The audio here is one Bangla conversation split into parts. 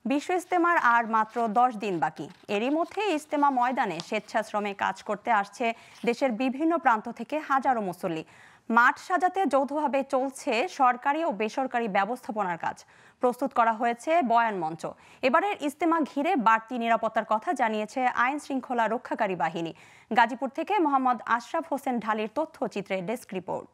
বিশ্ব ইজতেমার আর মাত্র 10 দিন বাকি। এরই মধ্যে ইজতেমা ময়দানে স্বেচ্ছাশ্রমে কাজ করতে আসছে দেশের বিভিন্ন প্রান্ত থেকে হাজারো মুসল্লি। মাঠ সাজাতে যৌথভাবে চলছে সরকারি ও বেসরকারি ব্যবস্থাপনার কাজ। প্রস্তুত করা হয়েছে বয়ান মঞ্চ। এবারের ইজতেমা ঘিরে বাড়তি নিরাপত্তার কথা জানিয়েছে আইন শৃঙ্খলা রক্ষাকারী বাহিনী। গাজীপুর থেকে মোহাম্মদ আশরাফ হোসেন ঢালির তথ্যচিত্রে ডেস্ক রিপোর্ট।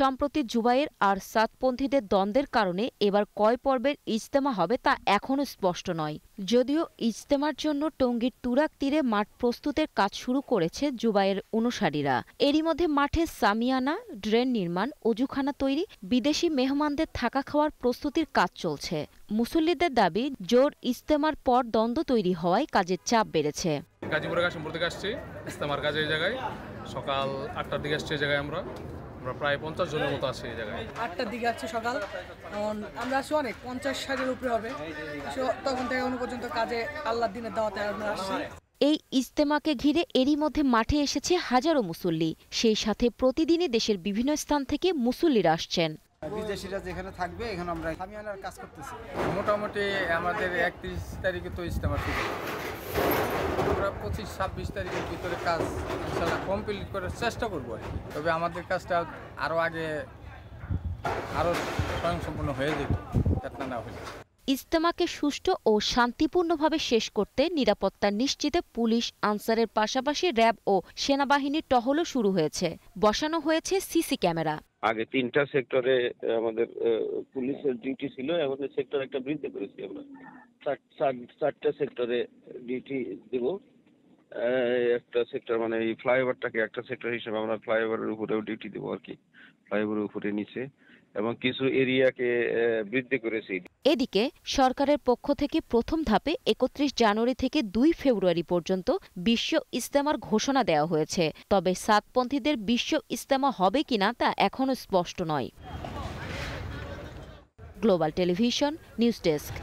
সম্প্রতি জুবায়ের আর সাদপন্থীদের দ্বন্দ্বের কারণে এবার কয় পর্বের ইজতেমা হবে তা এখনও স্পষ্ট নয়। যদিও ইজতেমার জন্য টঙ্গীর তুরাগ তীরে মাঠ প্রস্তুতের কাজ শুরু করেছে জুবায়ের অনুসারীরা। এরই মধ্যে মাঠে সামিয়ানা, ড্রেন নির্মাণ, অজুখানা তৈরি, বিদেশি মেহমানদের থাকা খাওয়ার প্রস্তুতির কাজ চলছে। মুসল্লিদের দাবি, জোর ইজতেমার পর দ্বন্দ্ব তৈরি হওয়ায় কাজের চাপ বেড়েছে। গাজীপুরের কাশিমপুর থেকে আসছি ইজতেমার কাজে, এই জায়গায় সকাল 8টার দিকে আসছি। এই জায়গায় আমরা প্রায় 50 জনের মতো আছি এই জায়গায়। 8টার দিকে আসছি সকাল, আমরা আসছি অনেক 50-60-এর উপরে হবে। তখন থেকে এখনো পর্যন্ত কাজে আল্লাহর দিনের দাওয়াতে আমরা আসছি। এই ইজতেমাকে ঘিরে এরই মধ্যে মাঠে এসেছে হাজারো মুসল্লি। সেই সাথে প্রতিদিনই দেশের বিভিন্ন স্থান থেকে মুসল্লিরা আসছেন। বিদেশিরা যেখানে থাকবে এখানে আমরা সামিয়ানার কাজ করতেছি। মোটামুটি আমাদের 31 তারিখে তো ইজতেমা শুরু। আমরা 25-26 তারিখের ভিতরে কাজ ইনশাআল্লাহ কমপ্লিট করার চেষ্টা করবো। তবে আমাদের কাজটা আরো স্বয়ংসম্পূর্ণ হয়ে যেত যাতে না হলে। ইজতেমাকে সুষ্ঠু ও শান্তিপূর্ণভাবে শেষ করতে নিরাপত্তা নিশ্চিতে পুলিশ, আনসারের পাশাপাশি র্যাব ও সেনাবাহিনীর টহলও শুরু হয়েছে। বসানো হয়েছে সিসি ক্যামেরা। আগে 3টা সেক্টরে আমাদের পুলিশের ডিউটি ছিল, এখন সেক্টর একটা বৃদ্ধি করেছি আমরা। 4টা সেক্টরে ডিউটি দেব। একটা সেক্টর মানে এই ফ্লাইওভারটাকে একটা সেক্টর হিসেবে আমরা ফ্লাইওভারের উপরেও ডিউটি দেবো আর কি, ফ্লাইওভারের উপরে নিচে, এবং কিছু এরিয়াকে বৃদ্ধি করেছি। এদিকে সরকারের পক্ষ থেকে প্রথম ধাপে 31 জানুয়ারি থেকে 2 ফেব্রুয়ারি পর্যন্ত বিশ্ব ইজতেমার ঘোষণা দেওয়া হয়েছে। তবে সাদপন্থীদের বিশ্ব ইজতেমা হবে কিনা তা এখনও স্পষ্ট নয়। Global television news desk.